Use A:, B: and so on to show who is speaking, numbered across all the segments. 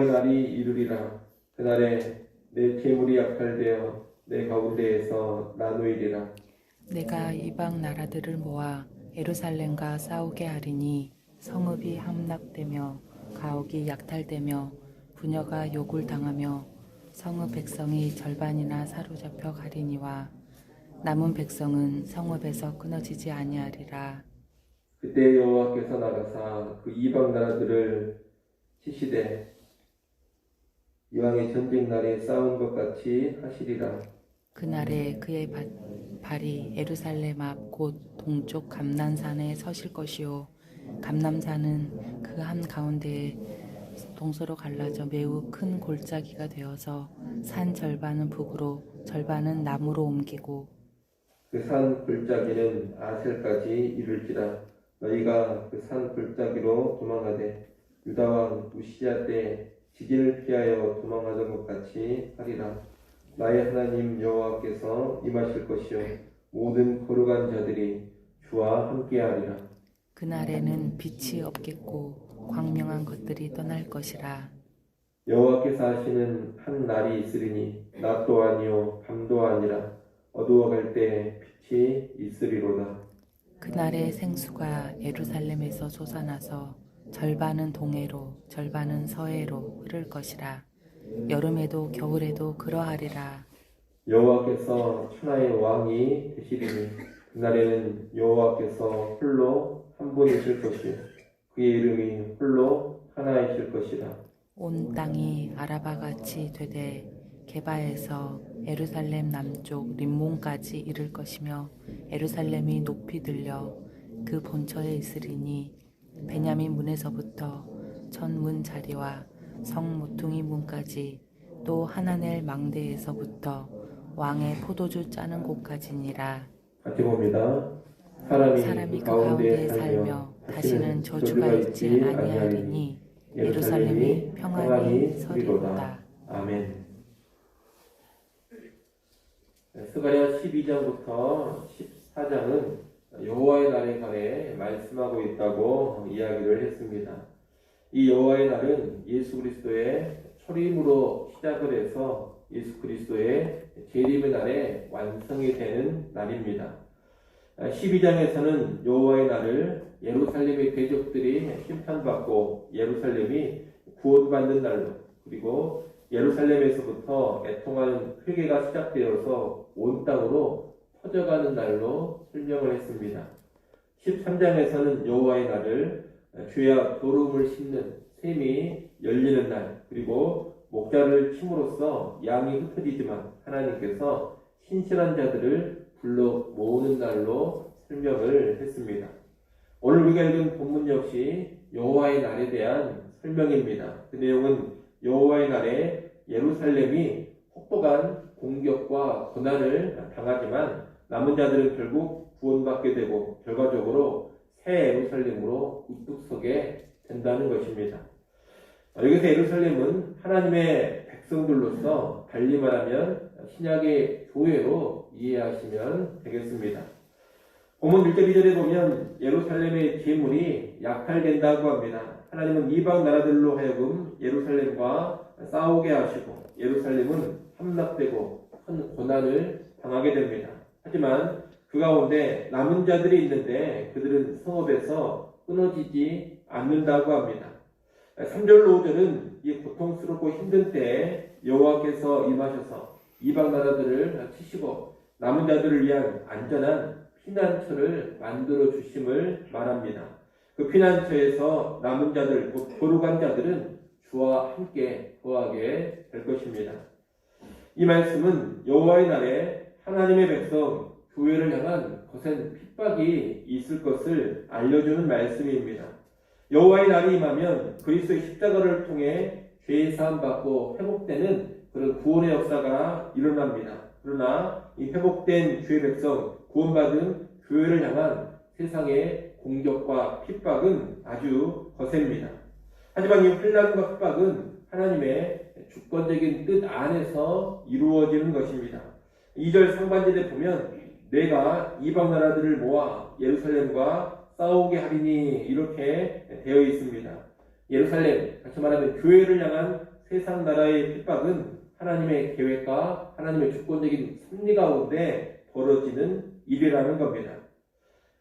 A: 여호와의 날이 이르리라. 그날에 내 재물이 약탈되어 내 가운데에서 나누이리라.
B: 내가 이방 나라들을 모아 예루살렘과 싸우게 하리니 성읍이 함락되며 가옥이 약탈되며 부녀가 욕을 당하며 성읍 백성이 절반이나 사로잡혀 가리니와 남은 백성은 성읍에서 끊어지지 아니하리라.
A: 그때 여호와께서 나가사 그 이방 나라들을 치시되 이왕의 전쟁 날에 싸운 것 같이 하시리라.
B: 그날에 그의 발이 예루살렘 앞 곧 동쪽 감난산에 서실 것이요 감난산은 그 한 가운데에 동서로 갈라져 매우 큰 골짜기가 되어서 산 절반은 북으로 절반은 남으로 옮기고
A: 그 산 골짜기는 아셀까지 이를지라. 너희가 그 산 골짜기로 도망하되 유다 왕 우시야 때 지진을 피하여 도망하던 것 같이 하리라. 나의 하나님 여호와께서 임하실 것이요 모든 거룩한 자들이 주와 함께하리라.
B: 그날에는 빛이 없겠고 광명한 것들이 떠날 것이라.
A: 여호와께서 하시는 한 날이 있으리니 낮도 아니요 밤도 아니라 어두워갈 때 빛이 있으리로다.
B: 그날에 생수가 예루살렘에서 솟아나서 절반은 동해로 절반은 서해로 흐를 것이라. 여름에도 겨울에도 그러하리라.
A: 여호와께서 천하의 왕이 되시리니 그날에는 여호와께서 홀로 한 분이실 것이요 그의 이름이 홀로 하나이실 것이라.
B: 온 땅이 아라바같이 되되 게바에서 예루살렘 남쪽 림몬까지 이를 것이며 예루살렘이 높이 들려 그 본처에 있으리니 베냐민 문에서부터 천문 자리와 성 모퉁이 문까지 또 하나넬 망대에서부터 왕의 포도주 짜는 곳까지니라.
A: 같이 봅니다.
B: 사람이 그 가운데에 살며 다시는 저주가 있지 아니하리니 예루살렘이 평안히 서리로다.
A: 아멘. 스가랴 12장부터 14장은 여호와의 날에 관해 말씀하고 있다고 이야기를 했습니다. 이 여호와의 날은 예수 그리스도의 초림으로 시작을 해서 예수 그리스도의 재림의 날에 완성이 되는 날입니다. 12장에서는 여호와의 날을 예루살렘의 대적들이 심판받고 예루살렘이 구원받는 날로, 그리고 예루살렘에서부터 애통하는 회개가 시작되어서 온 땅으로 퍼져가는 날로 설명을 했습니다. 13장에서는 여호와의 날을 죄악 도름을 씹는 샘이 열리는 날, 그리고 목자를 침으로써 양이 흩어지지만 하나님께서 신실한 자들을 불러 모으는 날로 설명을 했습니다. 오늘 우리가 읽은 본문 역시 여호와의 날에 대한 설명입니다. 그 내용은 여호와의 날에 예루살렘이 혹독한 공격과 고난을 당하지만 남은 자들은 결국 구원받게 되고 결과적으로 새 예루살렘으로 우뚝 서게 된다는 것입니다. 여기서 예루살렘은 하나님의 백성들로서 달리 말하면 신약의 교회로 이해하시면 되겠습니다. 본문 1절 2절에 보면 예루살렘의 재물이 약탈된다고 합니다. 하나님은 이방 나라들로 하여금 예루살렘과 싸우게 하시고 예루살렘은 함락되고 큰 고난을 당하게 됩니다. 하지만 그 가운데 남은 자들이 있는데 그들은 성읍에서 끊어지지 않는다고 합니다. 3절로 5절은 이 고통스럽고 힘든 때에 여호와께서 임하셔서 이방 나라들을 치시고 남은 자들을 위한 안전한 피난처를 만들어 주심을 말합니다. 그 피난처에서 남은 자들, 곧 거룩한 자들은 주와 함께 거하게 될 것입니다. 이 말씀은 여호와의 날에 하나님의 백성 교회를 향한 거센 핍박이 있을 것을 알려주는 말씀입니다. 여호와의 날이 임하면 그리스도의 십자가를 통해 죄 사함 받고 회복되는 그런 구원의 역사가 일어납니다. 그러나 이 회복된 주의 백성, 구원받은 교회를 향한 세상의 공격과 핍박은 아주 거셉니다. 하지만 이 환난과 핍박은 하나님의 주권적인 뜻 안에서 이루어지는 것입니다. 2절 상반절에 보면 내가 이방 나라들을 모아 예루살렘과 싸우게 하리니 이렇게 되어 있습니다. 예루살렘, 같이 말하면 교회를 향한 세상 나라의 핍박은 하나님의 계획과 하나님의 주권적인 섭리 가운데 벌어지는 일이라는 겁니다.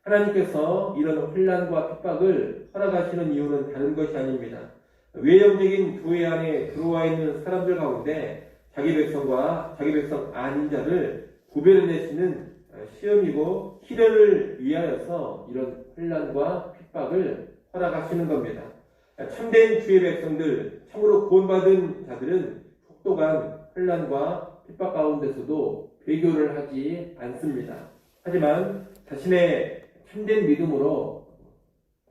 A: 하나님께서 이런 혼란과 핍박을 허락하시는 이유는 다른 것이 아닙니다. 외형적인 교회 안에 들어와 있는 사람들 가운데 자기 백성과 자기 백성 아닌 자를 구별해내시는 시험이고 희련을 위하여서 이런 혼란과 핍박을 허락하시는 겁니다. 참된 주의 백성들, 참으로 구원받은 자들은 혹독한 혼란과 핍박 가운데서도 배교를 하지 않습니다. 하지만 자신의 참된 믿음으로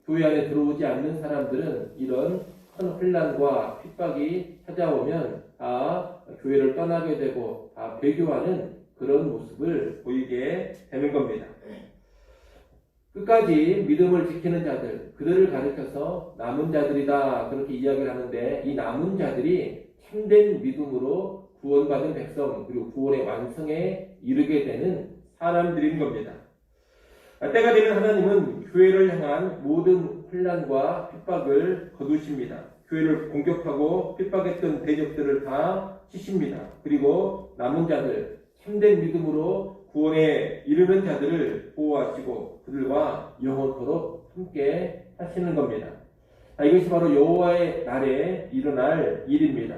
A: 교회 안에 들어오지 않는 사람들은 이런 큰 혼란과 핍박이 찾아오면 다 교회를 떠나게 되고 다 배교하는 그런 모습을 보이게 되는 겁니다. 끝까지 믿음을 지키는 자들, 그들을 가리켜서 남은 자들이다 그렇게 이야기를 하는데, 이 남은 자들이 참된 믿음으로 구원받은 백성, 그리고 구원의 완성에 이르게 되는 사람들인 겁니다. 때가 되면 하나님은 교회를 향한 모든 혼란과 핍박을 거두십니다. 교회를 공격하고 핍박했던 대적들을 다 치십니다. 그리고 남은 자들, 참된 믿음으로 구원에 이르는 자들을 보호하시고 그들과 영원토록 함께 하시는 겁니다. 이것이 바로 여호와의 날에 일어날 일입니다.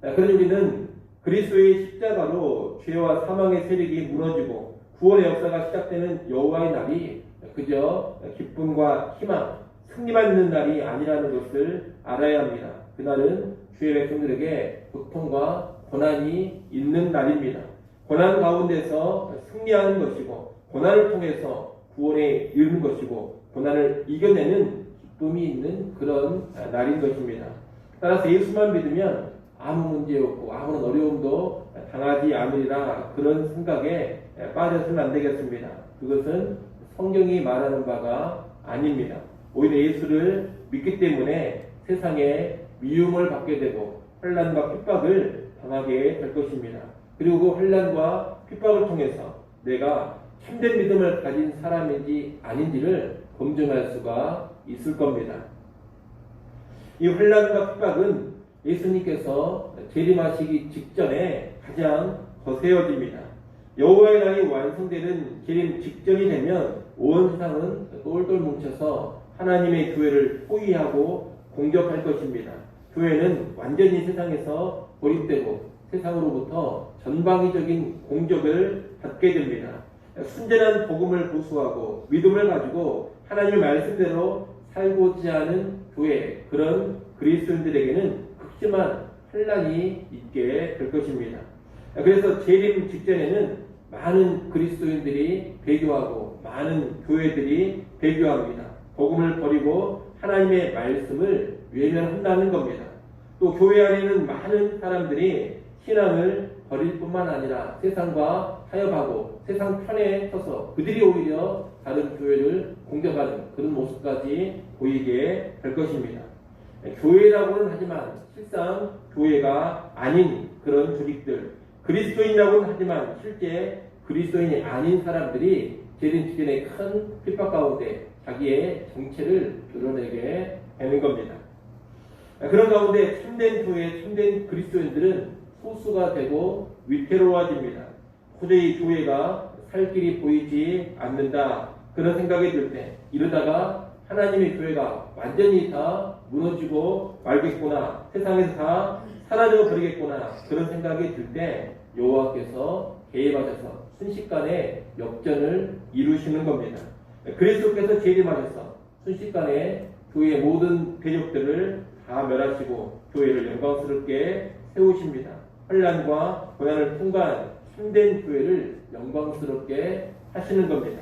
A: 그런 우리는 그리스도의 십자가로 죄와 사망의 세력이 무너지고 구원의 역사가 시작되는 여호와의 날이 그저 기쁨과 희망, 승리만 있는 날이 아니라는 것을 알아야 합니다. 그날은 주의 백성들에게 고통과 고난이 있는 날입니다. 고난 가운데서 승리하는 것이고, 고난을 통해서 구원에 이르는 것이고, 고난을 이겨내는 기쁨이 있는 그런 날인 것입니다. 따라서 예수만 믿으면 아무 문제 없고 아무런 어려움도 당하지 않으리라, 그런 생각에 빠져서는 안 되겠습니다. 그것은 성경이 말하는 바가 아닙니다. 오히려 예수를 믿기 때문에 세상에 미움을 받게 되고 혼란과 핍박을 당하게 될 것입니다. 그리고 그 혼란과 핍박을 통해서 내가 참된 믿음을 가진 사람인지 아닌지를 검증할 수가 있을 겁니다. 이 혼란과 핍박은 예수님께서 재림하시기 직전에 가장 거세어집니다. 여호와의 날이 완성되는 재림 직전이 되면 온 세상은 똘똘 뭉쳐서 하나님의 교회를 포위하고 공격할 것입니다. 교회는 완전히 세상에서 고립되고 세상으로부터 전방위적인 공격을 받게 됩니다. 순전한 복음을 고수하고 믿음을 가지고 하나님의 말씀대로 살고자 하는 교회, 그런 그리스도인들에게는 극심한 혼란이 있게 될 것입니다. 그래서 재림 직전에는 많은 그리스도인들이 배교하고 많은 교회들이 배교합니다. 복음을 버리고 하나님의 말씀을 외면한다는 겁니다. 또 교회 안에는 많은 사람들이 신앙을 버릴 뿐만 아니라 세상과 타협하고 세상 편에 서서 그들이 오히려 다른 교회를 공격하는 그런 모습까지 보이게 될 것입니다. 교회라고는 하지만 실상 교회가 아닌 그런 조직들, 그리스도인이라고는 하지만 실제 그리스도인이 아닌 사람들이 재림 직전의 큰 핍박 가운데 자기의 정체를 드러내게 되는 겁니다. 그런 가운데 참된 교회, 참된 그리스도인들은 소수가 되고 위태로워집니다. 도저히 교회가 살 길이 보이지 않는다, 그런 생각이 들 때, 이러다가 하나님의 교회가 완전히 다 무너지고 말겠구나, 세상에서 다 사라져 버리겠구나, 그런 생각이 들 때 여호와께서 개입하셔서 순식간에 역전을 이루시는 겁니다. 그리스도께서 재림하셔서 순식간에 교회의 모든 대적들을 다 멸하시고 교회를 영광스럽게 세우십니다. 혼란과 고난을 통과한 참된 교회를 영광스럽게 하시는 겁니다.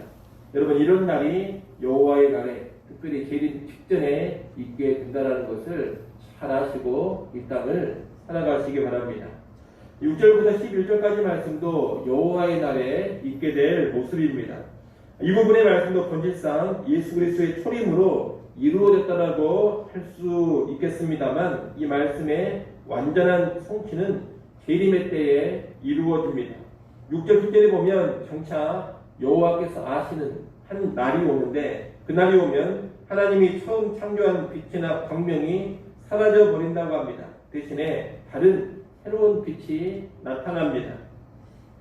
A: 여러분, 이런 날이 여호와의 날에, 특별히 재림 직전에 있게 된다는 것을 잘 아시고 이 땅을 살아가시기 바랍니다. 6절부터 11절까지 말씀도 여호와의 날에 있게 될 모습입니다. 이 부분의 말씀도 본질상 예수 그리스도의 초림으로 이루어졌다라고 할 수 있겠습니다만, 이 말씀의 완전한 성취는 재림의 때에 이루어집니다. 6절 7절에 보면 장차 여호와께서 아시는 한 날이 오는데, 그 날이 오면 하나님이 처음 창조한 빛이나 광명이 사라져 버린다고 합니다. 대신에 다른 새로운 빛이 나타납니다.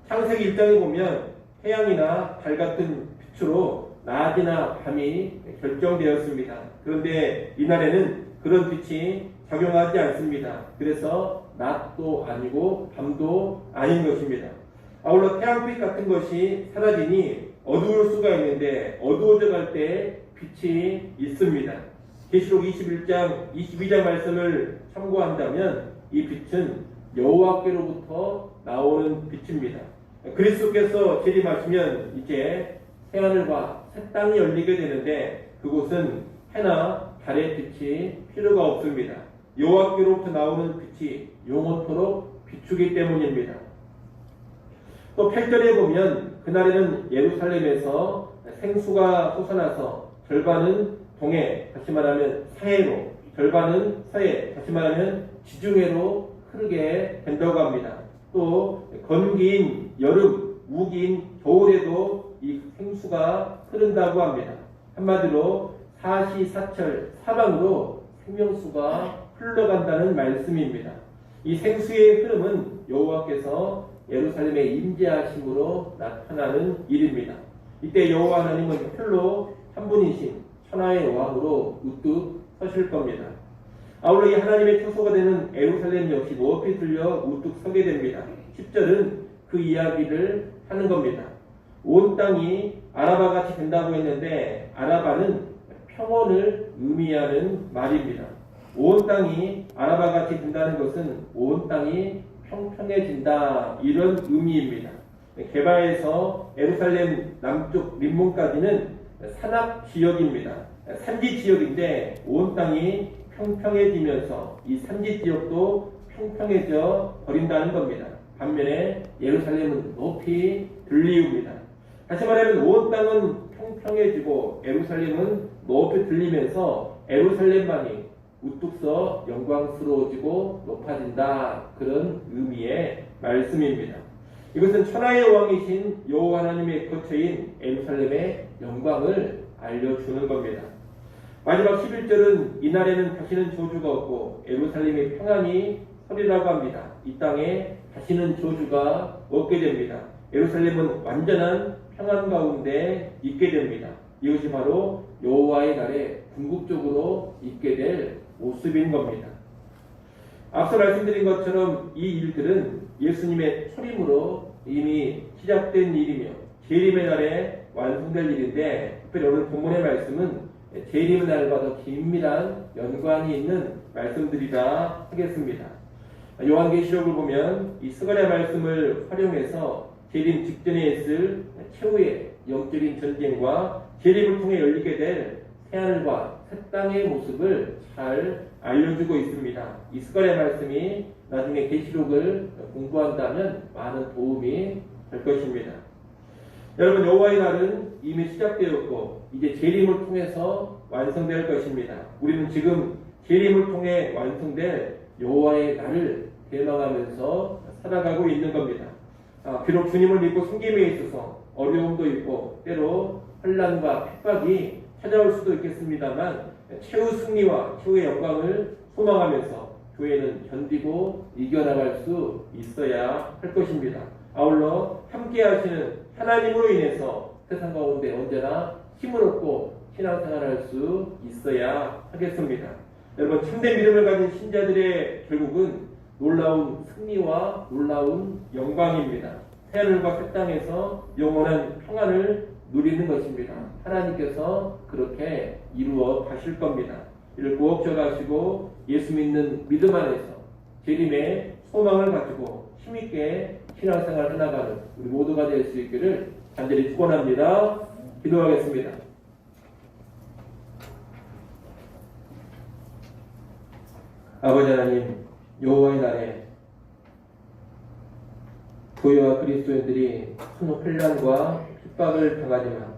A: 창세기 1장에 보면 태양이나 달 같은 빛으로 낮이나 밤이 결정되었습니다. 그런데 이날에는 그런 빛이 작용하지 않습니다. 그래서 낮도 아니고 밤도 아닌 것입니다. 아울러 태양빛 같은 것이 사라지니 어두울 수가 있는데 어두워져 갈 때 빛이 있습니다. 계시록 21장, 22장 말씀을 참고한다면 이 빛은 여호와께로부터 나오는 빛입니다. 그리스도께서 재림하시면 이제 새하늘과 새 땅이 열리게 되는데 그곳은 해나 달의 빛이 필요가 없습니다. 여호와께로부터 나오는 빛이 영원토록 비추기 때문입니다. 또 8절에 보면 그날에는 예루살렘에서 생수가 솟아나서 절반은 동해, 다시 말하면 서해로, 절반은 서해, 다시 말하면 지중해로 흐르게 된다고 합니다. 또 건기인 여름, 우기인 겨울에도 이 생수가 흐른다고 합니다. 한마디로 사시사철 사방으로 생명수가 흘러간다는 말씀입니다. 이 생수의 흐름은 여호와께서 예루살렘에 임재하심으로 나타나는 일입니다. 이때 여호와 하나님은 홀로 한 분이신 천하의 왕으로 우뚝 서실 겁니다. 아울러 이 하나님의 처소가 되는 예루살렘 역시 높이 들려 우뚝 서게 됩니다. 10절은 그 이야기를 하는 겁니다. 온 땅이 아라바같이 된다고 했는데 아라바는 평원을 의미하는 말입니다. 온 땅이 아라바같이 된다는 것은 온 땅이 평평해진다 이런 의미입니다. 게바에서 예루살렘 남쪽 림몬까지는 산악 지역입니다. 산지 지역인데 온 땅이 평평해지면서 이 산지 지역도 평평해져 버린다는 겁니다. 반면에 예루살렘은 높이 들리웁니다. 다시 말하면 온 땅은 평평해지고 예루살렘은 높이 들리면서 예루살렘만이 우뚝 서 영광스러워지고 높아진다 그런 의미의 말씀입니다. 이것은 천하의 왕이신 여호와 하나님의 거처인 예루살렘의 영광을 알려주는 겁니다. 마지막 11절은 이날에는 다시는 저주가 없고 예루살렘의 평안이 서리라고 합니다. 이 땅에 다시는 저주가 없게 됩니다. 예루살렘은 완전한 평안 가운데 있게 됩니다. 이것이 바로 여호와의 날에 궁극적으로 있게 될 모습인 겁니다. 앞서 말씀드린 것처럼 이 일들은 예수님의 초림으로 이미 시작된 일이며 재림의 날에 완성될 일인데 특별히 오늘 본문의 말씀은 재림의 날과 더 긴밀한 연관이 있는 말씀들이라 하겠습니다. 요한계시록을 보면 이 스가랴 말씀을 활용해서 재림 직전에 있을 최후의 영적인 전쟁과 재림을 통해 열리게 될 새하늘과 새 땅의 모습을 잘 알려주고 있습니다. 이 스가랴 말씀이 나중에 계시록을 공부한다면 많은 도움이 될 것입니다. 여러분, 여호와의 날은 이미 시작되었고 이제 재림을 통해서 완성될 것입니다. 우리는 지금 재림을 통해 완성될 여호와의 날을 대망하면서 살아가고 있는 겁니다. 비록 주님을 믿고 섬김에 있어서 어려움도 있고 때로 환난과 핍박이 찾아올 수도 있겠습니다만 최후 승리와 최후의 영광을 소망하면서 교회는 견디고 이겨나갈 수 있어야 할 것입니다. 아울러 함께 하시는 하나님으로 인해서 세상 가운데 언제나 힘을 얻고 신앙생활할 수 있어야 하겠습니다. 여러분, 참된 믿음을 가진 신자들의 결국은 놀라운 승리와 놀라운 영광입니다. 새하늘과 새 땅에서 영원한 평안을 누리는 것입니다. 하나님께서 그렇게 이루어 가실 겁니다. 이를 꼭 기억하시고 예수 믿는 믿음 안에서 재림의 소망을 가지고 힘있게 신앙생활을 해나가는 우리 모두가 될 수 있기를 간절히 축원합니다. 기도하겠습니다. 아버지 하나님, 여호와의 날에 교회와 그리스도인들이 큰 혼란과 핍박을 당하지만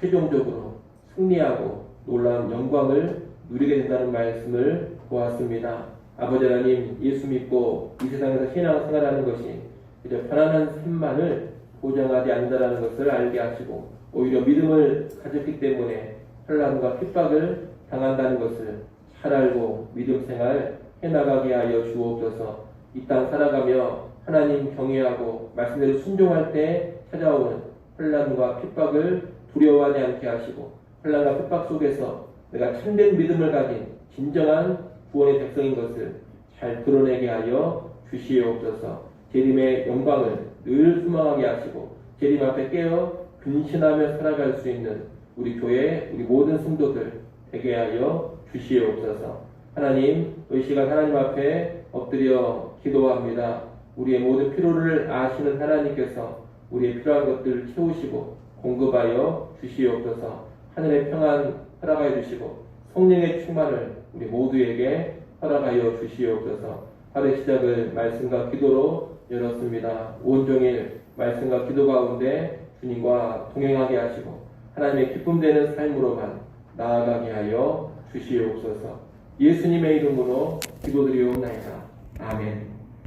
A: 최종적으로 승리하고 놀라운 영광을 누리게 된다는 말씀을 보았습니다. 아버지 하나님, 예수 믿고 이 세상에서 신앙생활하는 것이 그저 편안한 삶만을 보장하지 않는다는 것을 알게 하시고 오히려 믿음을 가졌기 때문에 혼란과 핍박을 당한다는 것을 잘 알고 믿음 생활 해나가게 하여 주옵소서. 이 땅 살아가며 하나님 경외하고 말씀대로 순종할 때 찾아오는 혼란과 핍박을 두려워하지 않게 하시고, 혼란과 핍박 속에서 내가 참된 믿음을 가진 진정한 구원의 백성인 것을 잘 드러내게 하여 주시옵소서. 재림의 영광을 늘 소망하게 하시고, 재림 앞에 깨어 근신하며 살아갈 수 있는 우리 교회, 우리 모든 성도들 되게 하여 주시옵소서. 하나님, 이 시간 하나님 앞에 엎드려 기도합니다. 우리의 모든 필요를 아시는 하나님께서 우리의 필요한 것들을 채우시고 공급하여 주시옵소서. 하늘의 평안 허락하여 주시고 성령의 충만을 우리 모두에게 허락하여 주시옵소서. 하루의 시작을 말씀과 기도로 열었습니다. 온종일 말씀과 기도 가운데 주님과 동행하게 하시고 하나님의 기쁨되는 삶으로만 나아가게 하여 주시옵소서. 예수님의 이름으로 기도드리옵나이다. 아멘.